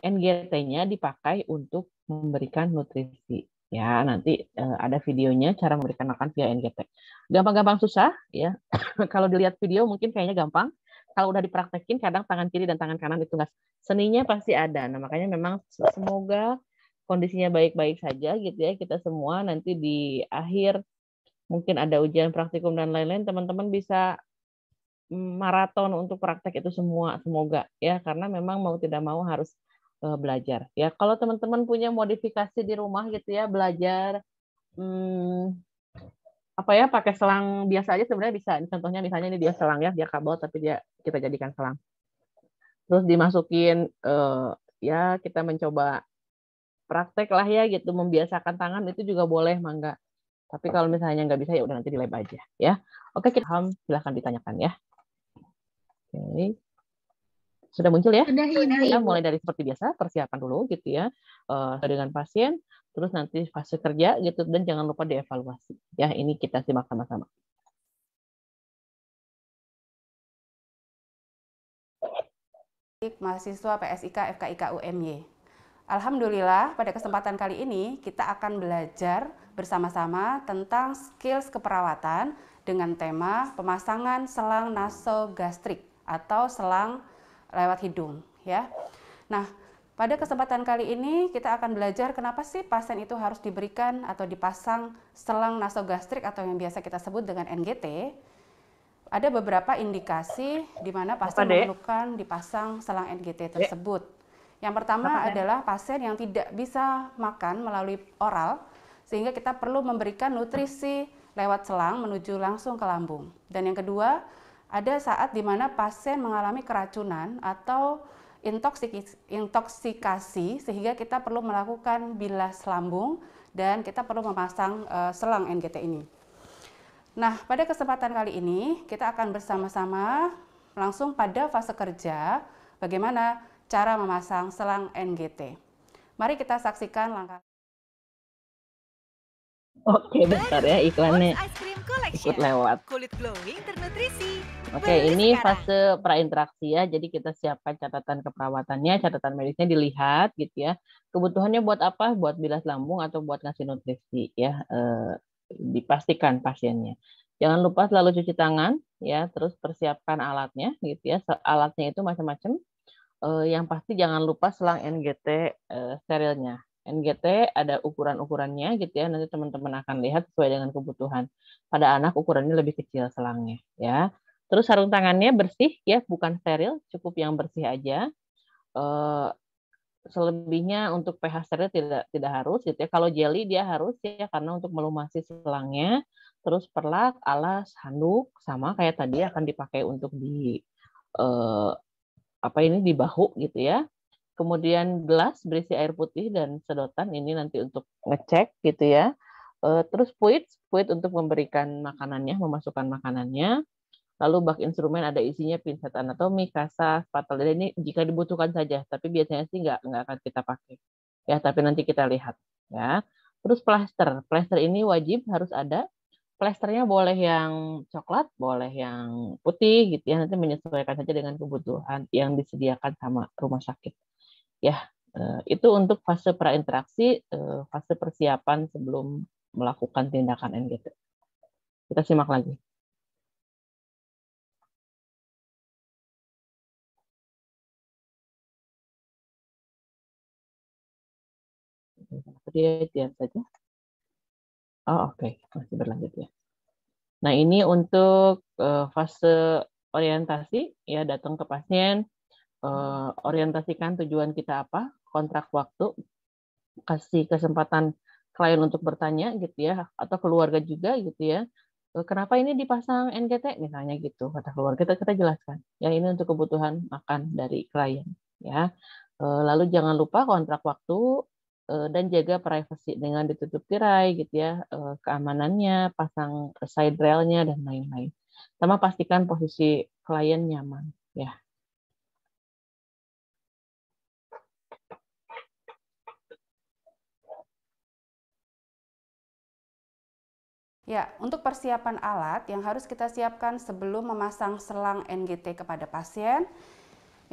NGT-nya dipakai untuk memberikan nutrisi. Ya, nanti ada videonya cara memberikan makan via NGT. Gampang-gampang susah ya. Kalau dilihat video mungkin kayaknya gampang. Kalau udah dipraktekin kadang tangan kiri dan tangan kanan itu nggak, seninya pasti ada. Nah, makanya memang semoga kondisinya baik-baik saja gitu ya. Kita semua nanti di akhir mungkin ada ujian praktikum dan lain-lain, teman-teman bisa maraton untuk praktek itu semua, semoga ya, karena memang mau tidak mau harus belajar ya. Kalau teman-teman punya modifikasi di rumah gitu ya, belajar apa ya, pakai selang biasa aja sebenarnya bisa. Contohnya misalnya ini dia selang ya, dia kabel tapi dia kita jadikan selang. Terus dimasukin ya kita mencoba praktek lah ya gitu, membiasakan tangan itu juga boleh, mangga. Tapi kalau misalnya nggak bisa ya udah nanti di lab aja ya. Oke, kita paham, silahkan ditanyakan ya. Oke. Sudah muncul ya? Sudah, Kita Ibu. mulai dari seperti biasa, persiapan dulu gitu ya, dengan pasien, terus nanti fase kerja gitu, dan jangan lupa dievaluasi. Ya, ini kita simak sama-sama. Mahasiswa PSIK FKIK UMY. Alhamdulillah, pada kesempatan kali ini kita akan belajar bersama-sama tentang skills keperawatan dengan tema pemasangan selang nasogastrik atau selang lewat hidung ya. Nah, pada kesempatan kali ini kita akan belajar kenapa sih pasien itu harus diberikan atau dipasang selang nasogastrik atau yang biasa kita sebut dengan NGT. Ada beberapa indikasi di mana pasien memerlukan dipasang selang NGT tersebut. Yang pertama adalah pasien yang tidak bisa makan melalui oral, sehingga kita perlu memberikan nutrisi lewat selang menuju langsung ke lambung. Dan yang kedua, ada saat di mana pasien mengalami keracunan atau intoksikasi, sehingga kita perlu melakukan bilas lambung dan kita perlu memasang selang NGT ini. Nah, pada kesempatan kali ini kita akan bersama-sama langsung pada fase kerja bagaimana cara memasang selang NGT. Mari kita saksikan langkah. Oke, bentar ya, iklannya ikut lewat. Kulit glowing ternutrisi. Oke, ini fase prainteraksi ya. Jadi kita siapkan catatan keperawatannya, catatan medisnya dilihat gitu ya. Kebutuhannya buat apa? Buat bilas lambung atau buat ngasih nutrisi ya. Dipastikan pasiennya. Jangan lupa selalu cuci tangan ya, terus persiapkan alatnya gitu ya. Alatnya itu macam-macam. Yang pasti jangan lupa selang NGT sterilnya. NGT ada ukuran-ukurannya gitu ya. Nanti teman-teman akan lihat sesuai dengan kebutuhan. Pada anak ukurannya lebih kecil selangnya ya. Terus sarung tangannya bersih ya, bukan steril, cukup yang bersih aja. Selebihnya untuk pH steril tidak harus gitu ya. Kalau jelly dia harus ya, karena untuk melumasi selangnya. Terus perlak, alas, handuk sama kayak tadi akan dipakai untuk di di bahu gitu ya. Kemudian gelas berisi air putih dan sedotan ini nanti untuk ngecek gitu ya. Terus puit untuk memberikan makanannya, memasukkan makanannya. Lalu bak instrumen ada isinya pinset anatomi, kasa, spatula. Ini jika dibutuhkan saja, tapi biasanya sih nggak akan kita pakai. Ya, tapi nanti kita lihat. Ya. Terus plester ini wajib harus ada. Plesternya boleh yang coklat, boleh yang putih gitu ya. Nanti menyesuaikan saja dengan kebutuhan yang disediakan sama rumah sakit. Ya, itu untuk fase prainteraksi, fase persiapan sebelum melakukan tindakan NGT. Kita simak lagi. Diam saja. Oh, oke. Masih berlanjut ya. Nah, ini untuk fase orientasi ya, datang ke pasien, orientasikan tujuan kita apa, kontrak waktu, kasih kesempatan klien untuk bertanya gitu ya, atau keluarga juga gitu ya. Kenapa ini dipasang NGT misalnya gitu, kata keluarga kita jelaskan. Ya, ini untuk kebutuhan makan dari klien ya. Lalu jangan lupa kontrak waktu dan jaga privasi dengan ditutup tirai gitu ya, keamanannya, pasang side railnya dan lain-lain. Sama pastikan posisi klien nyaman ya. Ya, untuk persiapan alat yang harus kita siapkan sebelum memasang selang NGT kepada pasien,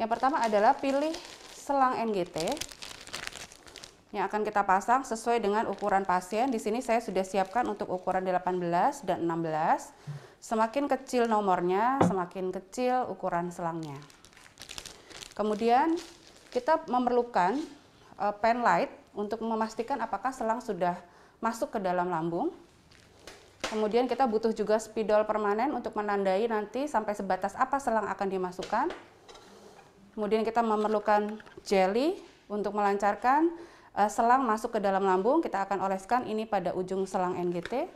yang pertama adalah pilih selang NGT yang akan kita pasang sesuai dengan ukuran pasien. Di sini saya sudah siapkan untuk ukuran 18 dan 16. Semakin kecil nomornya, semakin kecil ukuran selangnya. Kemudian kita memerlukan pen light untuk memastikan apakah selang sudah masuk ke dalam lambung. Kemudian kita butuh juga spidol permanen untuk menandai nanti sampai sebatas apa selang akan dimasukkan. Kemudian kita memerlukan jelly untuk melancarkan selang masuk ke dalam lambung. Kita akan oleskan ini pada ujung selang NGT.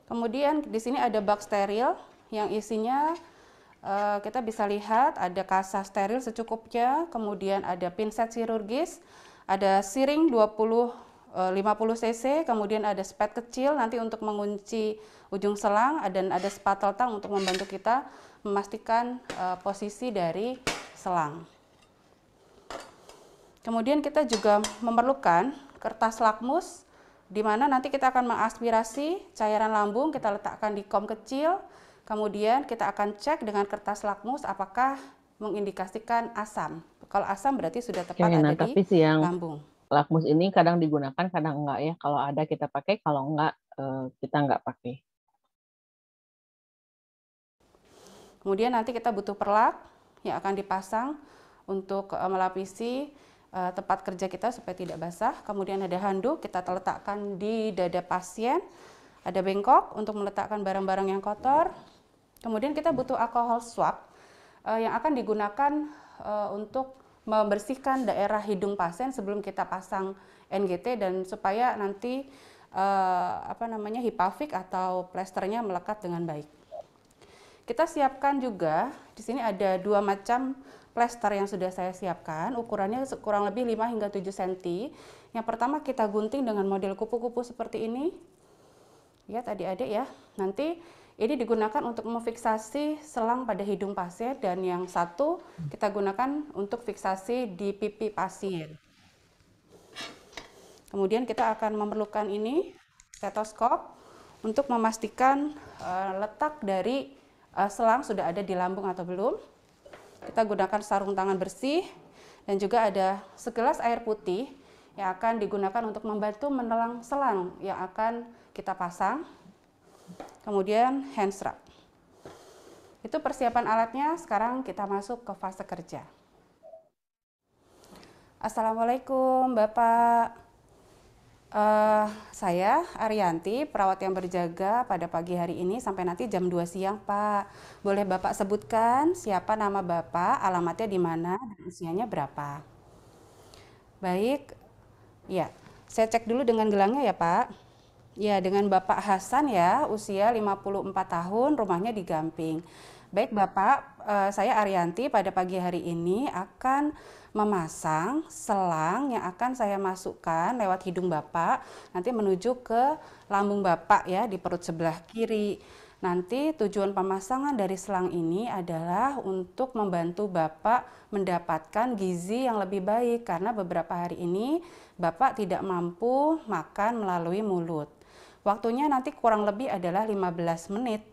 Kemudian di sini ada bak steril yang isinya kita bisa lihat ada kasa steril secukupnya, kemudian ada pinset chirurgis, ada siring 50 cc, kemudian ada spet kecil nanti untuk mengunci ujung selang, dan ada spattle tang untuk membantu kita memastikan posisi dari selang. Kemudian kita juga memerlukan kertas lakmus, di mana nanti kita akan mengaspirasi cairan lambung, kita letakkan di kom kecil, kemudian kita akan cek dengan kertas lakmus apakah mengindikasikan asam. Kalau asam berarti sudah tepat ada tapi di yang lambung. lakmus ini kadang digunakan, kadang enggak ya. Kalau ada kita pakai, kalau enggak kita enggak pakai. Kemudian nanti kita butuh perlak yang akan dipasang untuk melapisi tempat kerja kita supaya tidak basah. Kemudian ada handuk, kita letakkan di dada pasien. Ada bengkok untuk meletakkan barang-barang yang kotor. Kemudian kita butuh alkohol swab yang akan digunakan untuk membersihkan daerah hidung pasien sebelum kita pasang NGT, dan supaya nanti hipafik atau plesternya melekat dengan baik. Kita siapkan juga, di sini ada 2 macam plester yang sudah saya siapkan, ukurannya kurang lebih 5 hingga 7 cm. Yang pertama kita gunting dengan model kupu-kupu seperti ini. Ya, adik-adik ya. Nanti ini digunakan untuk memfiksasi selang pada hidung pasien, dan yang satu kita gunakan untuk fiksasi di pipi pasien. Kemudian kita akan memerlukan ini, stetoskop, untuk memastikan letak dari selang sudah ada di lambung atau belum. Kita gunakan sarung tangan bersih, dan juga ada segelas air putih yang akan digunakan untuk membantu menelan selang yang akan kita pasang. Kemudian hand strap. Itu persiapan alatnya. Sekarang kita masuk ke fase kerja. Assalamualaikum Bapak. Saya Arianti, perawat yang berjaga pada pagi hari ini sampai nanti jam 2 siang, Pak. Boleh Bapak sebutkan siapa nama Bapak, alamatnya di mana, dan usianya berapa? Baik, ya, saya cek dulu dengan gelangnya ya, Pak. Ya, dengan Bapak Hasan ya, usia 54 tahun, rumahnya di Gamping. Baik Bapak, saya Arianti pada pagi hari ini akan memasang selang yang akan saya masukkan lewat hidung Bapak nanti menuju ke lambung Bapak ya, di perut sebelah kiri. Nanti tujuan pemasangan dari selang ini adalah untuk membantu Bapak mendapatkan gizi yang lebih baik, karena beberapa hari ini Bapak tidak mampu makan melalui mulut. Waktunya nanti kurang lebih adalah 15 menit.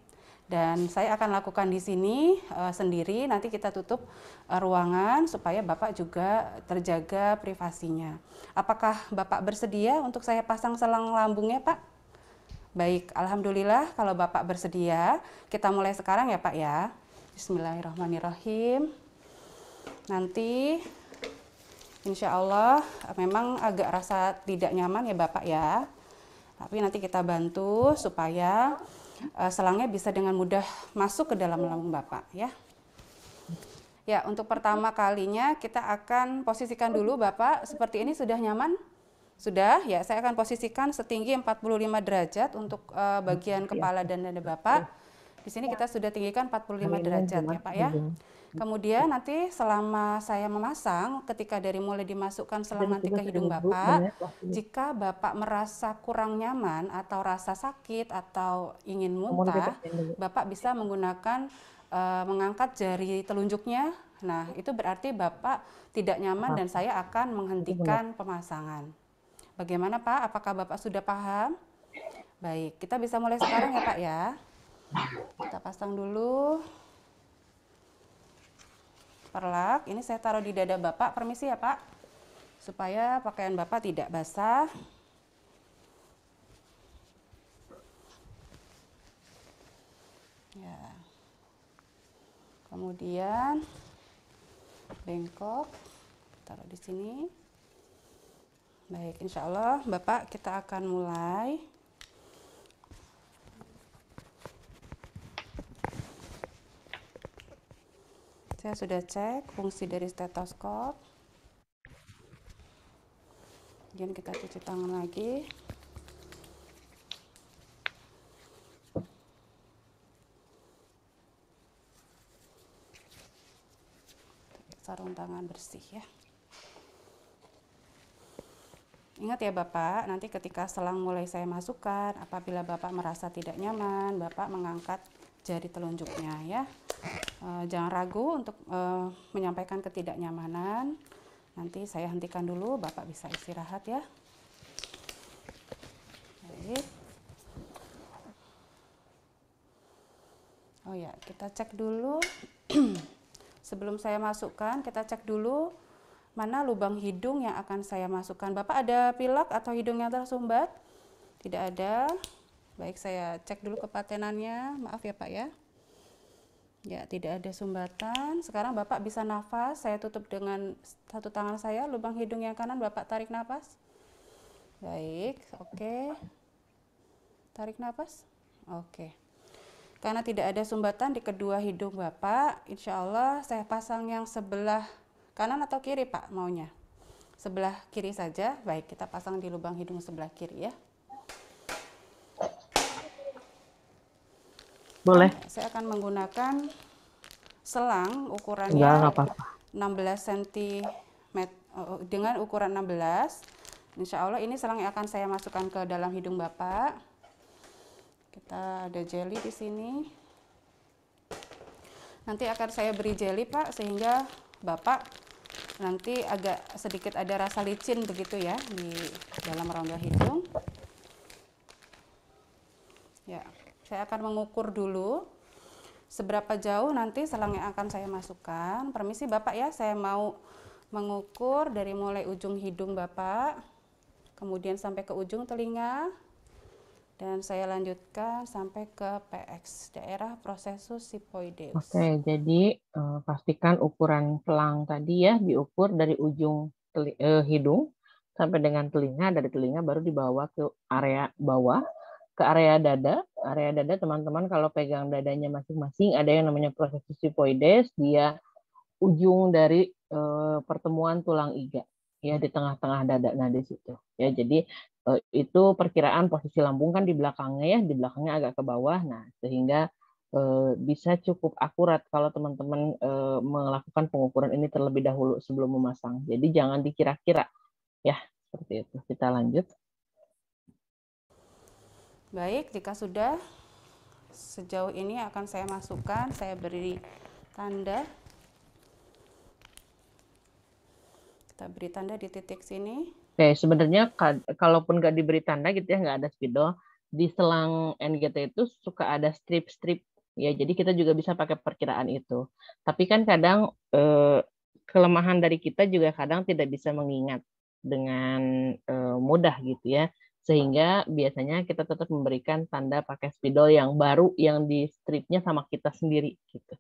Dan saya akan lakukan di sini sendiri, nanti kita tutup ruangan supaya Bapak juga terjaga privasinya. Apakah Bapak bersedia untuk saya pasang selang lambungnya, Pak? Baik, alhamdulillah kalau Bapak bersedia, kita mulai sekarang ya, Pak ya. Bismillahirrahmanirrahim. Nanti insya Allah memang agak rasa tidak nyaman ya Bapak ya. Tapi nanti kita bantu supaya selangnya bisa dengan mudah masuk ke dalam lambung Bapak ya. Ya, untuk pertama kalinya kita akan posisikan dulu Bapak seperti ini. Sudah nyaman? Sudah ya, saya akan posisikan setinggi 45 derajat untuk bagian kepala dan dada Bapak. Di sini kita sudah tinggikan 45 derajat ya Pak ya. Kemudian nanti selama saya memasang, ketika dari mulai dimasukkan selang nanti ke hidung Bapak, jika Bapak merasa kurang nyaman atau rasa sakit atau ingin muntah, Bapak bisa menggunakan mengangkat jari telunjuknya. Nah, itu berarti Bapak tidak nyaman dan saya akan menghentikan pemasangan. Bagaimana Pak? Apakah Bapak sudah paham? Baik, kita bisa mulai sekarang ya Pak ya. Kita pasang dulu. perlak. Ini saya taruh di dada Bapak, permisi ya Pak, supaya pakaian Bapak tidak basah. Ya. Kemudian bengkok, taruh di sini. Baik, insya Allah Bapak kita akan mulai. Saya sudah cek fungsi dari stetoskop. Kemudian kita cuci tangan lagi. Sarung tangan bersih ya. Ingat ya Bapak, nanti ketika selang mulai saya masukkan, apabila Bapak merasa tidak nyaman, Bapak mengangkat jari telunjuknya ya. Jangan ragu untuk menyampaikan ketidaknyamanan. Nanti saya hentikan dulu, Bapak bisa istirahat ya. Baik. Oh ya, kita cek dulu. Sebelum saya masukkan, kita cek dulu mana lubang hidung yang akan saya masukkan. Bapak ada pilek atau hidung yang tersumbat? Tidak ada. Baik, saya cek dulu kepatenannya. Maaf ya Pak ya. Ya, tidak ada sumbatan. Sekarang Bapak bisa nafas. Saya tutup dengan satu tangan saya. Lubang hidung yang kanan Bapak tarik nafas. Baik, oke. Tarik nafas. Oke. Karena tidak ada sumbatan di kedua hidung Bapak, insya Allah saya pasang yang sebelah kanan atau kiri Pak maunya? Sebelah kiri saja. Baik, kita pasang di lubang hidung sebelah kiri ya. Boleh. Saya akan menggunakan selang ukurannya 16 cm dengan ukuran 16. Insya Allah ini selang yang akan saya masukkan ke dalam hidung Bapak. Kita ada jelly di sini. Nanti akan saya beri jelly Pak, sehingga Bapak nanti agak sedikit ada rasa licin begitu ya di dalam rongga hidung. Ya. Saya akan mengukur dulu seberapa jauh nanti selang yang akan saya masukkan. Permisi Bapak ya, saya mau mengukur dari mulai ujung hidung Bapak, kemudian sampai ke ujung telinga, dan saya lanjutkan sampai ke PX, daerah processus xiphoideus. Oke, jadi pastikan ukuran selang tadi ya diukur dari ujung hidung sampai dengan telinga, dari telinga baru dibawa ke area bawah, ke area dada. Area dada teman-teman kalau pegang dadanya masing-masing ada yang namanya processus xiphoideus, dia ujung dari pertemuan tulang iga ya di tengah-tengah dada. Nah di situ ya, jadi itu perkiraan posisi lambung kan di belakangnya ya, di belakangnya agak ke bawah. Nah sehingga bisa cukup akurat kalau teman-teman melakukan pengukuran ini terlebih dahulu sebelum memasang. Jadi jangan dikira-kira ya, seperti itu. Kita lanjut. Baik, jika sudah sejauh ini akan saya masukkan, saya beri tanda. Kita beri tanda di titik sini. Oke, sebenarnya kalaupun nggak diberi tanda gitu ya, nggak ada spidol, di selang NGT itu suka ada strip-strip ya, jadi kita juga bisa pakai perkiraan itu. Tapi kan kadang kelemahan dari kita juga kadang tidak bisa mengingat dengan mudah gitu ya, sehingga biasanya kita tetap memberikan tanda pakai spidol yang baru yang di stripnya sama kita sendiri gitu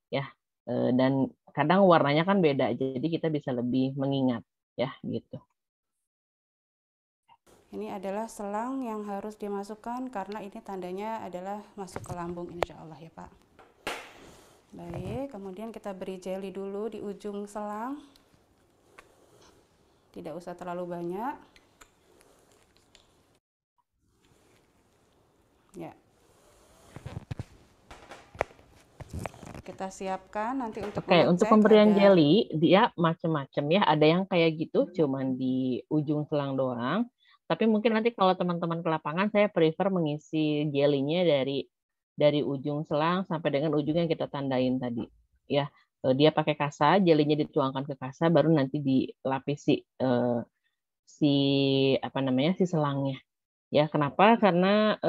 ya. Dan kadang warnanya kan beda, jadi kita bisa lebih mengingat ya gitu. Ini adalah selang yang harus dimasukkan karena ini tandanya adalah masuk ke lambung insya Allah ya Pak. Baik, kemudian kita beri jelly dulu di ujung selang. Tidak usah terlalu banyak. Ya. Kita siapkan nanti untuk Oke, untuk pemberian jelly dia macam-macam ya. Ada yang kayak gitu cuman di ujung selang doang. Tapi mungkin nanti kalau teman-teman ke lapangan saya prefer mengisi jelly-nya dari ujung selang sampai dengan ujung yang kita tandain tadi. Ya, dia pakai kasa, jelly-nya dituangkan ke kasa baru nanti dilapisi si selangnya. Ya, kenapa? Karena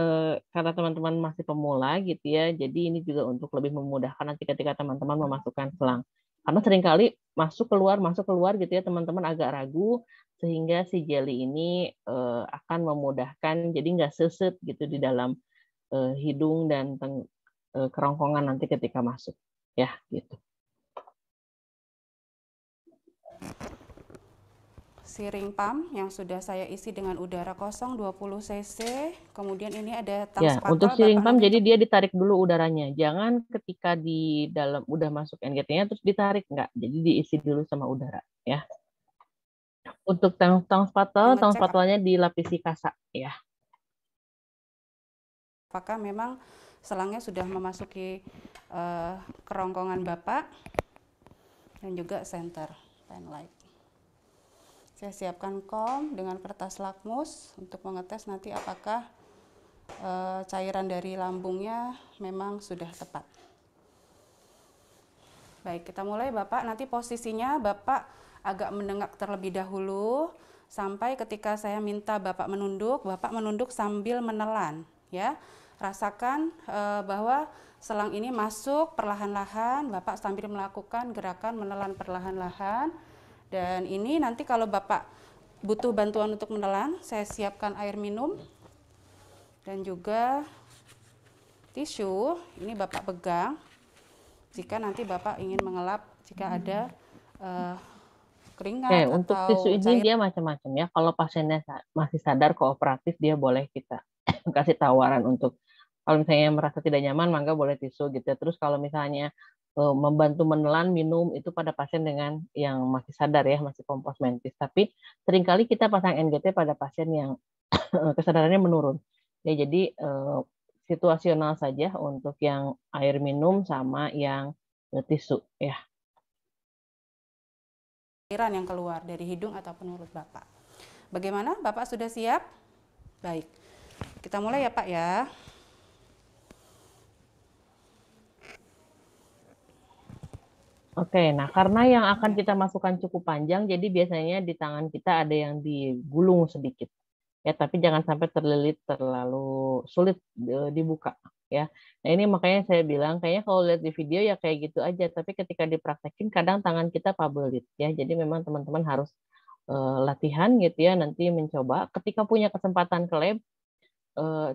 teman-teman masih pemula gitu ya. Jadi ini juga untuk lebih memudahkan nanti ketika teman-teman memasukkan selang. Karena seringkali masuk keluar gitu ya, teman-teman agak ragu, sehingga si jelly ini akan memudahkan, jadi nggak seset gitu di dalam hidung dan kerongkongan nanti ketika masuk, ya gitu. Siring pump yang sudah saya isi dengan udara kosong 20 cc. Kemudian ini ada tang Ya, untuk spakel siring Bapak pump nanti jadi untuk dia ditarik dulu udaranya. Jangan ketika di dalam udah masuk NGT-nya terus ditarik, enggak. Jadi diisi dulu sama udara, ya. Untuk tang mengecek spatelnya dilapisi kasa, ya. apakah memang selangnya sudah memasuki kerongkongan Bapak dan juga center pen light. Saya siapkan kom dengan kertas lakmus untuk mengetes nanti apakah cairan dari lambungnya memang sudah tepat. Baik, kita mulai Bapak. Nanti posisinya Bapak agak menengak terlebih dahulu sampai ketika saya minta Bapak menunduk sambil menelan, ya. Rasakan bahwa selang ini masuk perlahan-lahan, Bapak sambil melakukan gerakan menelan perlahan-lahan. Dan ini nanti kalau Bapak butuh bantuan untuk menelan, saya siapkan air minum dan juga tisu. Ini Bapak pegang jika nanti Bapak ingin mengelap jika ada keringat Untuk atau tisu ini cair. dia macam-macam ya. Kalau pasiennya masih sadar kooperatif, dia boleh kita kasih tawaran untuk, kalau misalnya merasa tidak nyaman, maka boleh tisu gitu. Terus kalau misalnya membantu menelan, minum itu pada pasien dengan yang masih sadar ya, masih kompos mentis. Tapi seringkali kita pasang NGT pada pasien yang kesadarannya menurun. Ya, jadi situasional saja untuk yang air minum sama yang tisu ya. Cairan yang keluar dari hidung ataupun mulut Bapak. Bagaimana? Bapak sudah siap? Baik. Kita mulai ya Pak ya. Oke, nah karena yang akan kita masukkan cukup panjang, jadi biasanya di tangan kita ada yang digulung sedikit. Ya, tapi jangan sampai terlilit terlalu sulit dibuka ya. Nah, ini makanya saya bilang kayaknya kalau lihat di video ya kayak gitu aja, tapi ketika dipraktekin kadang tangan kita pabelit ya. Jadi memang teman-teman harus latihan gitu ya, nanti mencoba. Ketika punya kesempatan ke lab,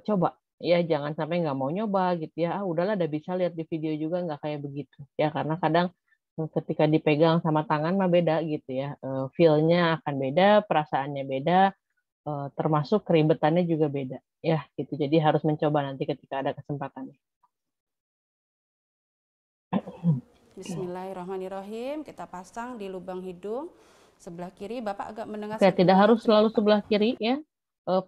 coba ya, jangan sampai nggak mau nyoba gitu ya. Udahlah, udah bisa lihat di video juga, nggak kayak begitu ya, karena kadang ketika dipegang sama tangan mah beda gitu ya. Feel-nya akan beda, perasaannya beda, termasuk keribetannya juga beda ya gitu. Jadi harus mencoba nanti ketika ada kesempatannya. Bismillahirrahmanirrahim. Kita pasang di lubang hidung sebelah kiri. Bapak agak mendengar Oke, tidak harus selalu sedikit, Pak. sebelah kiri ya.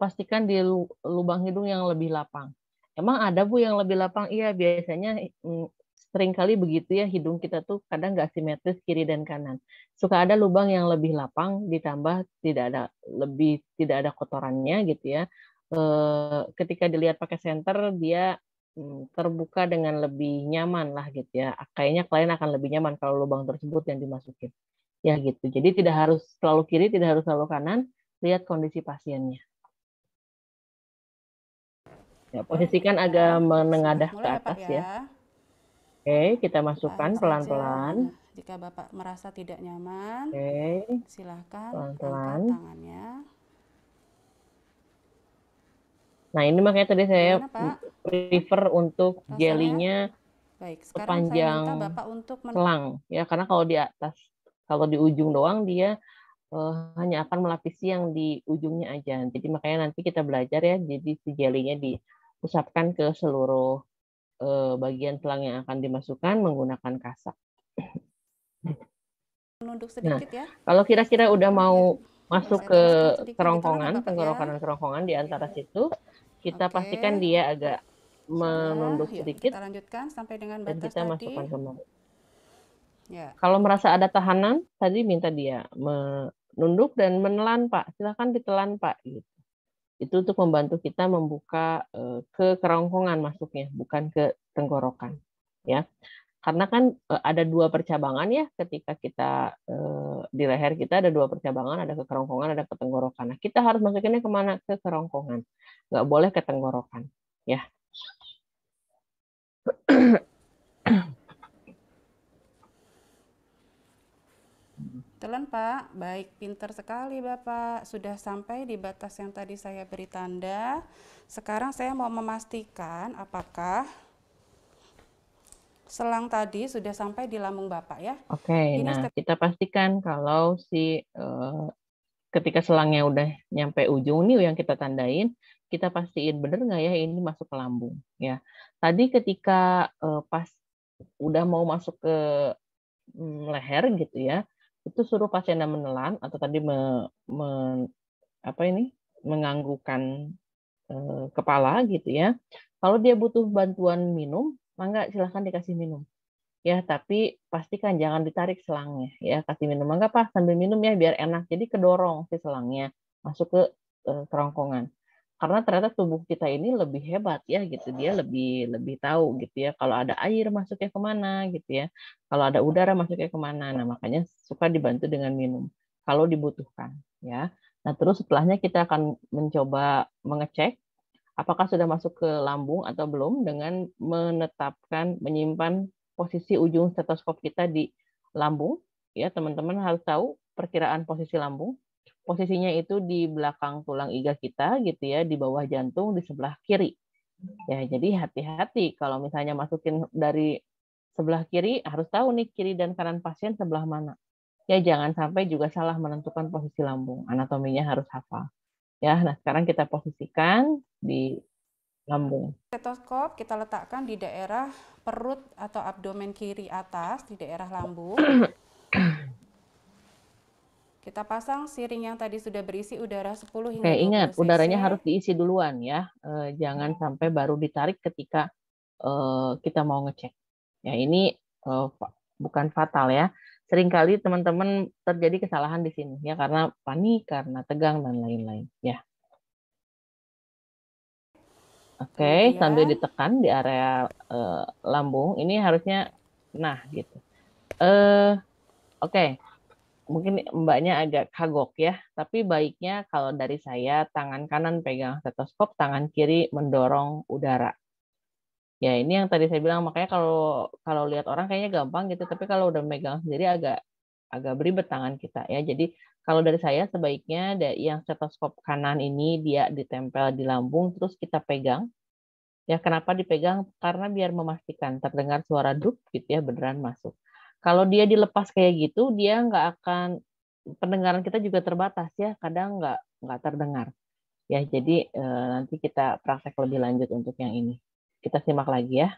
Pastikan di lubang hidung yang lebih lapang. Emang ada Bu yang lebih lapang? Iya, biasanya sering kali begitu ya, hidung kita tuh kadang nggak simetris kiri dan kanan. Suka ada lubang yang lebih lapang, ditambah tidak ada kotorannya gitu ya. Ketika dilihat pakai senter, dia terbuka dengan lebih nyaman lah gitu ya. Kayaknya klien akan lebih nyaman kalau lubang tersebut yang dimasukin. Ya gitu. Jadi tidak harus selalu kiri, tidak harus selalu kanan. Lihat kondisi pasiennya. Ya, posisikan agak menengadah ke Mulai ya Pak atas ya. ya. Oke, kita masukkan Tahan saja. pelan-pelan. Nah, jika Bapak merasa tidak nyaman, Oke, silahkan angkat pelan-pelan. tangannya. Nah, ini makanya tadi saya Bagaimana Pak? prefer untuk Rasanya? jelinya Baik, sekarang saya sepanjang minta Bapak untuk selang ya, karena kalau di atas, kalau di ujung doang dia hanya akan melapisi yang di ujungnya aja. Jadi makanya nanti kita belajar ya, jadi si jelinya diusapkan ke seluruh bagian selang yang akan dimasukkan menggunakan kasak. menunduk Nah, sedikit ya. kalau kira-kira udah mau Ya. masuk Saya ke teruskan sedikit, ditelan ya kerongkongan, Bapak ya. tenggorokan dan kerongkongan di antara situ, kita Oke. pastikan dia agak Sudah, menunduk yuk sedikit kita lanjutkan sampai dengan dan batas kita tadi. masukkan kembali. Ya. Kalau merasa ada tahanan, tadi minta dia menunduk dan menelan Pak. Silakan ditelan Pak. Gitu. Itu untuk membantu kita membuka ke kerongkongan masuknya, bukan ke tenggorokan. Ya. Karena kan ada dua percabangan ya, ketika kita di leher kita ada dua percabangan, ada ke kerongkongan, ada ke tenggorokan. Nah, kita harus masukinnya kemana? Ke kerongkongan, nggak boleh ke tenggorokan, ya. Kebetulan Pak, baik, pinter sekali Bapak. Sudah sampai di batas yang tadi saya beri tanda. Sekarang saya mau memastikan apakah selang tadi sudah sampai di lambung Bapak ya. Oke, Ini nah step kita pastikan kalau ketika selangnya udah nyampe ujung nih yang kita tandain, kita pastiin bener nggak ya ini masuk ke lambung ya. Tadi ketika pas udah mau masuk ke leher gitu ya, itu suruh pasiennya menelan atau tadi menganggukkan kepala gitu ya. Kalau dia butuh bantuan minum, mangga silahkan dikasih minum. Ya, tapi pastikan jangan ditarik selangnya ya, kasih minum mangga Pak sambil minum ya biar enak. Jadi kedorong si selangnya masuk ke kerongkongan. Karena ternyata tubuh kita ini lebih hebat ya gitu, dia lebih lebih tahu gitu ya kalau ada air masuknya kemana gitu ya, kalau ada udara masuknya kemana. Nah makanya suka dibantu dengan minum kalau dibutuhkan ya. Nah terus setelahnya kita akan mencoba mengecek apakah sudah masuk ke lambung atau belum dengan menyimpan posisi ujung stetoskop kita di lambung. Ya, teman-teman harus tahu perkiraan posisi lambung. Posisinya itu di belakang tulang iga kita gitu ya, di bawah jantung di sebelah kiri. Ya, jadi hati-hati kalau misalnya masukin dari sebelah kiri, harus tahu nih kiri dan kanan pasien sebelah mana. Ya, jangan sampai juga salah menentukan posisi lambung. Anatominya harus hafal. Ya, nah sekarang kita posisikan di lambung. stetoskop kita letakkan di daerah perut atau abdomen kiri atas, di daerah lambung. Kita pasang siring yang tadi sudah berisi udara 10 hingga Oke, 20 ingat cc. udaranya harus diisi duluan ya. Jangan sampai baru ditarik ketika kita mau ngecek. Ya, ini bukan fatal ya. Seringkali teman-teman terjadi kesalahan di sini ya karena panik, karena tegang dan lain-lain ya. Oke, sambil Kemudian ditekan di area lambung, ini harusnya nah gitu. Oke. Mungkin mbaknya agak kagok ya, tapi baiknya kalau dari saya tangan kanan pegang stetoskop, tangan kiri mendorong udara. Ya ini yang tadi saya bilang, makanya kalau kalau lihat orang kayaknya gampang gitu, tapi kalau udah megang sendiri agak agak beribet tangan kita ya. Jadi kalau dari saya sebaiknya yang stetoskop kanan ini dia ditempel di lambung, terus kita pegang. Ya kenapa dipegang? Karena biar memastikan terdengar suara dup gitu ya beneran masuk. Kalau dia dilepas kayak gitu, dia nggak akan pendengaran kita juga terbatas ya, kadang nggak terdengar. Ya, jadi nanti kita praktek lebih lanjut untuk yang ini. Kita simak lagi ya.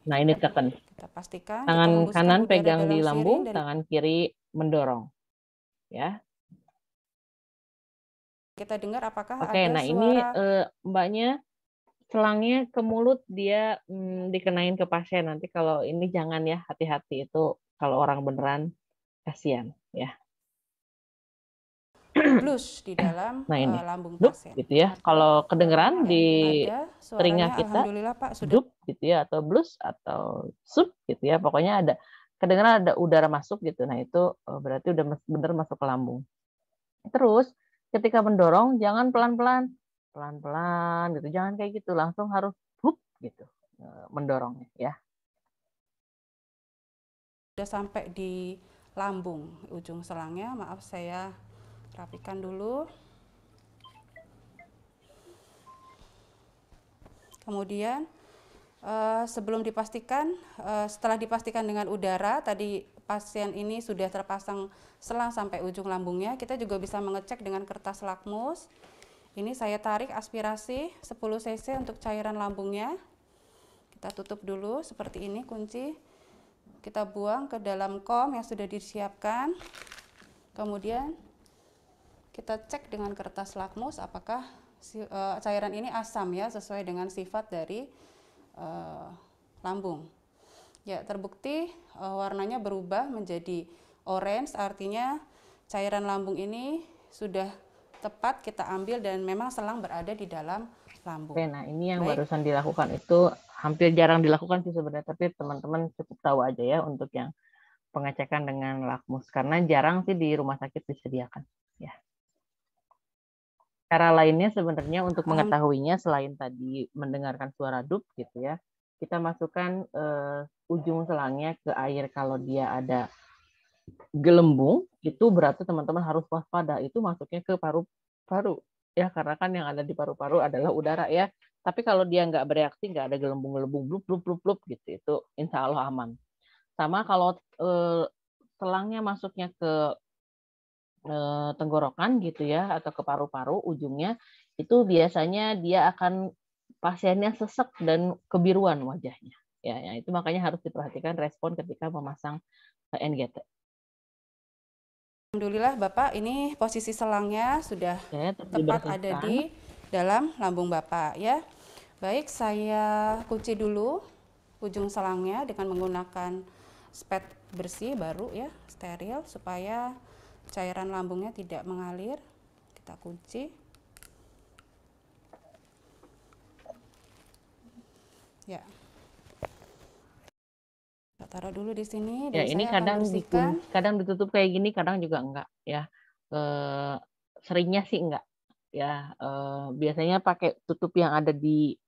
Nah, ini tekan. kita pastikan kita Tangan hembuskan kanan udara pegang di dalam siring lambung, dan tangan kiri mendorong. Ya. kita dengar apakah Oke, ada nah ini suara mbaknya selangnya ke mulut dia dikenain ke pasien. Nanti kalau ini jangan ya, hati-hati itu kalau orang beneran kasihan ya. blues di dalam Nah ini, lambung dup pasien. gitu ya. Kalau kedengeran Ya, di ada telinga suaranya. kita, Alhamdulillah Pak sudah. dup gitu ya, atau blus atau sup gitu ya. Pokoknya ada kedengeran ada udara masuk gitu. Nah itu berarti udah bener masuk ke lambung. Terus ketika mendorong jangan pelan-pelan, pelan-pelan gitu. Jangan kayak gitu, langsung harus hup gitu mendorongnya ya. Sudah sampai di lambung ujung selangnya. Maaf saya rapikan dulu. Kemudian sebelum dipastikan, setelah dipastikan dengan udara, tadi pasien ini sudah terpasang selang sampai ujung lambungnya, kita juga bisa mengecek dengan kertas lakmus. Ini saya tarik aspirasi 10 cc untuk cairan lambungnya. Kita tutup dulu seperti ini kunci. Kita buang ke dalam kom yang sudah disiapkan. Kemudian kita cek dengan kertas lakmus apakah cairan ini asam ya, sesuai dengan sifat dari lambung. Ya, terbukti warnanya berubah menjadi orange, artinya cairan lambung ini sudah tepat kita ambil dan memang selang berada di dalam lambung. Oke, nah ini yang Baik. barusan dilakukan itu hampir jarang dilakukan sih sebenarnya, tapi teman-teman cukup tahu aja ya untuk yang pengecekan dengan lakmus karena jarang sih di rumah sakit disediakan. Ya. Cara lainnya sebenarnya untuk mengetahuinya selain tadi mendengarkan suara dup gitu ya, kita masukkan ujung selangnya ke air kalau dia ada gelembung, itu berarti teman-teman harus waspada. Itu masuknya ke paru-paru. Ya, karena kan yang ada di paru-paru adalah udara ya. Tapi kalau dia nggak bereaksi, nggak ada gelembung-gelembung, blup, blup, blup, blup, gitu, itu insya Allah aman. Sama kalau selangnya masuknya ke tenggorokan gitu ya, atau ke paru-paru ujungnya, itu biasanya dia akan pasiennya sesek dan kebiruan wajahnya. Ya, itu makanya harus diperhatikan respon ketika memasang NGT. Alhamdulillah Bapak, ini posisi selangnya sudah tepat ada di dalam lambung Bapak ya. Baik, saya kunci dulu ujung selangnya dengan menggunakan spet bersih baru ya, steril, supaya cairan lambungnya tidak mengalir. Kita kunci. Ya. Kita taruh dulu di sini dan ya, ini saya akan bersihkan. Kadang ditutup kayak gini, kadang juga enggak ya. Seringnya sih enggak ya. Biasanya pakai tutup yang ada di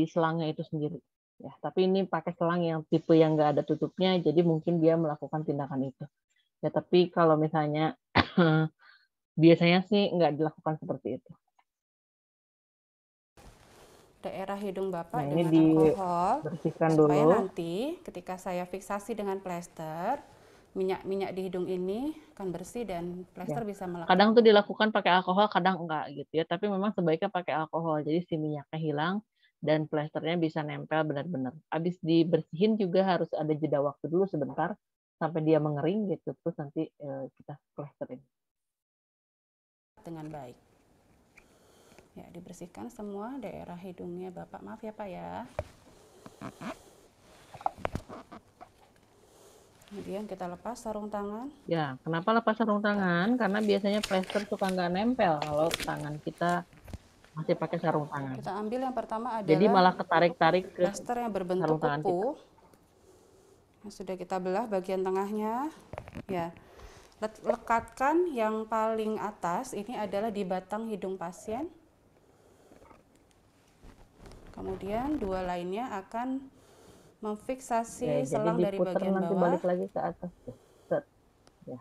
selangnya itu sendiri. Ya, tapi ini pakai selang yang tipe yang enggak ada tutupnya, jadi mungkin dia melakukan tindakan itu. Ya, tapi kalau misalnya biasanya sih enggak dilakukan seperti itu. Daerah hidung Bapak Nah, dengan alkohol supaya nanti ketika saya fiksasi dengan plester, minyak-minyak di hidung ini akan bersih dan plester bisa melekat. Kadang tuh dilakukan pakai alkohol, kadang enggak gitu ya, tapi memang sebaiknya pakai alkohol, jadi si minyaknya hilang dan plesternya bisa nempel benar-benar. Habis dibersihin juga harus ada jeda waktu dulu sebentar sampai dia mengering gitu, terus nanti kita plesterin dengan baik. Ya, dibersihkan semua daerah hidungnya Bapak. Maaf ya Pak ya. Kemudian kita lepas sarung tangan. Ya, kenapa lepas sarung tangan? Karena biasanya plester suka nggak nempel kalau tangan kita masih pakai sarung tangan. Kita ambil yang pertama adalah jadi malah ketarik-tarik ke plester yang berbentuk kuku. Nah, sudah kita belah bagian tengahnya. Ya, lekatkan yang paling atas ini adalah di batang hidung pasien. Kemudian dua lainnya akan memfiksasi selang dari bagian nanti bawah. balik lagi ke atas. Set. Ya.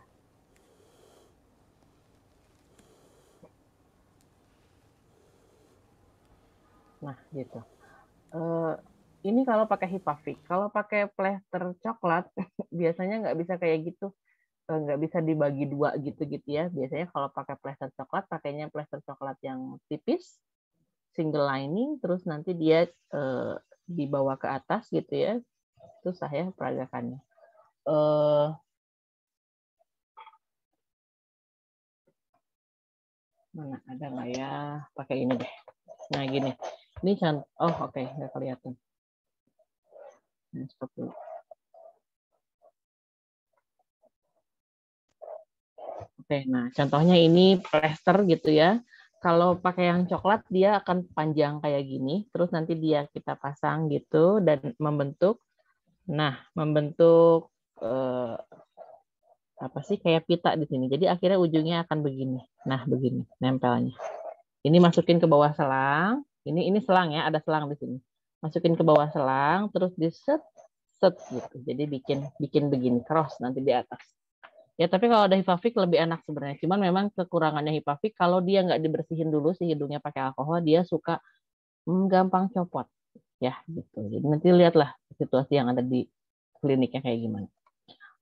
Nah, gitu. Ini kalau pakai Hipavik. Kalau pakai plester coklat, biasanya nggak bisa kayak gitu. Nggak bisa dibagi dua gitu-gitu ya. Biasanya kalau pakai plester coklat, pakainya plester coklat yang tipis, single lining, terus nanti dia dibawa ke atas gitu ya. Itu saya peragakannya. Mana ada nggak ya? Pakai ini deh. Nah gini. Ini oh oke, nggak kelihatan. Nah, stop dulu. Oke, nah contohnya ini plester gitu ya. Kalau pakai yang coklat dia akan panjang kayak gini, terus nanti dia kita pasang gitu dan membentuk apa sih kayak pita di sini. Jadi akhirnya ujungnya akan begini. Nah, begini nempelnya. Ini masukin ke bawah selang. Ini selang ya, ada selang di sini. Masukin ke bawah selang, terus diset set gitu. Jadi bikin begini cross nanti di atas. Ya, tapi kalau ada Hipavik lebih enak sebenarnya. Cuman memang kekurangannya Hipavik kalau dia nggak dibersihin dulu si hidungnya pakai alkohol, dia suka gampang copot. Ya, gitu. Jadi nanti lihatlah situasi yang ada di kliniknya kayak gimana.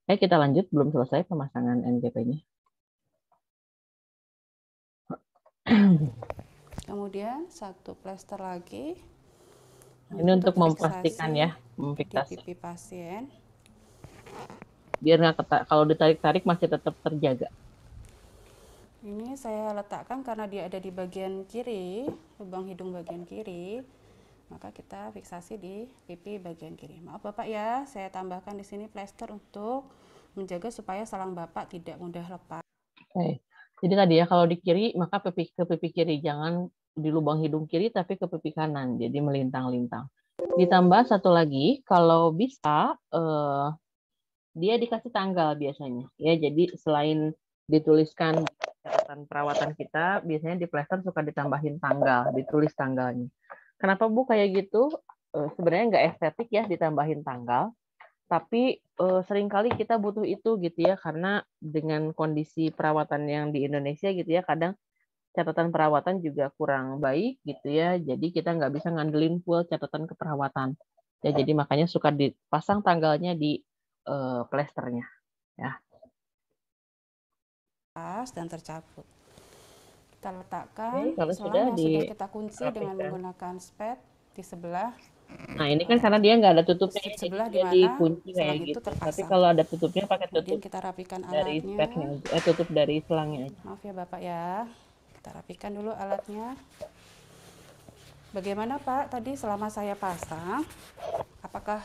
Oke, kita lanjut. Belum selesai pemasangan NGP-nya. Kemudian satu plester lagi. Ini untuk memastikan ya, memfiksasi. Di pipi pasien. Biar nggak kalau ditarik-tarik masih tetap terjaga. Ini saya letakkan karena dia ada di bagian kiri, lubang hidung bagian kiri. Maka kita fiksasi di pipi bagian kiri. Maaf Bapak ya, saya tambahkan di sini plester untuk menjaga supaya selang Bapak tidak mudah lepas. Oke. Jadi tadi ya kalau di kiri maka ke pipi kiri, jangan di lubang hidung kiri tapi ke pipi kanan. Jadi melintang-lintang. Ditambah satu lagi, kalau bisa dia dikasih tanggal biasanya. Ya, jadi selain dituliskan catatan perawatan kita, biasanya di plester suka ditambahin tanggal, ditulis tanggalnya. Kenapa Bu kayak gitu? Sebenarnya nggak estetik ya ditambahin tanggal. Tapi seringkali kita butuh itu gitu ya, karena dengan kondisi perawatan yang di Indonesia gitu ya, kadang catatan perawatan juga kurang baik gitu ya, jadi kita nggak bisa ngandelin full catatan keperawatan. Ya, jadi makanya suka dipasang tanggalnya di plesternya. Ya. Dan tercabut. Kita Oke, letakkan kalau selang yang sudah kita kunci dengan dirapikan. menggunakan spet di sebelah Nah, ini kan karena dia nggak ada tutupnya, ya, jadi sebelah di dia mana dikunci kayak selang itu gitu. Tapi terpasang. kalau ada tutupnya pakai Kemudian tutup kita rapikan dari alatnya. spetnya aja, tutup dari selangnya aja. Maaf ya Bapak ya. Kita rapikan dulu alatnya. Bagaimana Pak tadi selama saya pasang? Apakah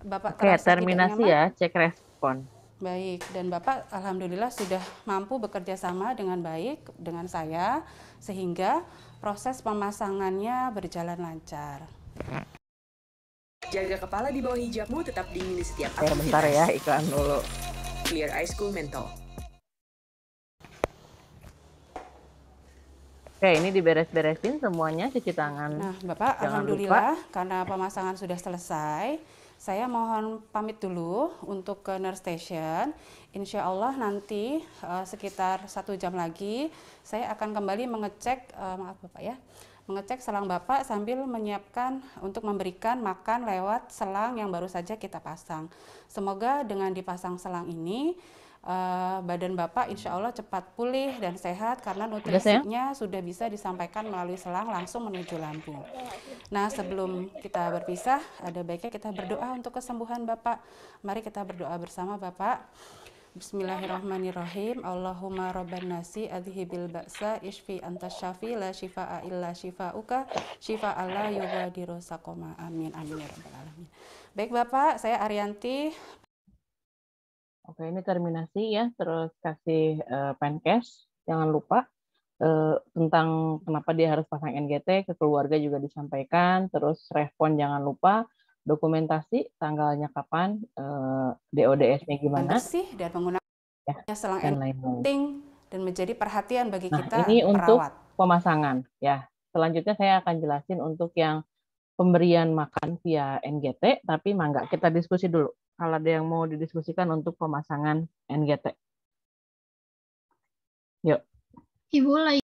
Bapak Oke, terasa tidak terminasi nyaman? ya, cek respon. Baik, dan Bapak alhamdulillah sudah mampu bekerja sama dengan baik dengan saya sehingga proses pemasangannya berjalan lancar. Jaga kepala di bawah hijabmu tetap dingin di setiap Oke, bentar ya, aktivitas. iklan dulu. Clear Eye School Mental. Oke, ini diberes-beresin semuanya, cuci tangan. Nah, Bapak, Jangan alhamdulillah karena pemasangan sudah selesai, saya mohon pamit dulu untuk ke nurse station. Insya Allah nanti sekitar 1 jam lagi saya akan kembali mengecek, maaf Bapak ya, mengecek selang Bapak sambil menyiapkan untuk memberikan makan lewat selang yang baru saja kita pasang. Semoga dengan dipasang selang ini badan Bapak insya Allah cepat pulih dan sehat karena nutrisinya sudah bisa disampaikan melalui selang langsung menuju lambung. Nah, sebelum kita berpisah, ada baiknya kita berdoa untuk kesembuhan Bapak. Mari kita berdoa bersama Bapak. Bismillahirrahmanirrahim. Allahumma rabban nasi adhibil ba'sa ishfi anta syafi la shifaa illa shifauka shifaa la yughadiru saqama. Amin amin ya rabbal alamin. Baik Bapak, saya Arianti. Oke, ini terminasi ya, terus kasih pencast. Jangan lupa tentang kenapa dia harus pasang NGT, ke keluarga juga disampaikan, terus respon jangan lupa, dokumentasi tanggalnya kapan, DODS-nya gimana, Bersih dan menggunakan selang dan lain-lain. penting dan menjadi perhatian bagi Nah, kita ini untuk perawat. pemasangan ya. Selanjutnya saya akan jelasin untuk yang pemberian makan via NGT, tapi mangga kita diskusi dulu. Kalau ada yang mau didiskusikan untuk pemasangan NGT. Yuk. Ibu lagi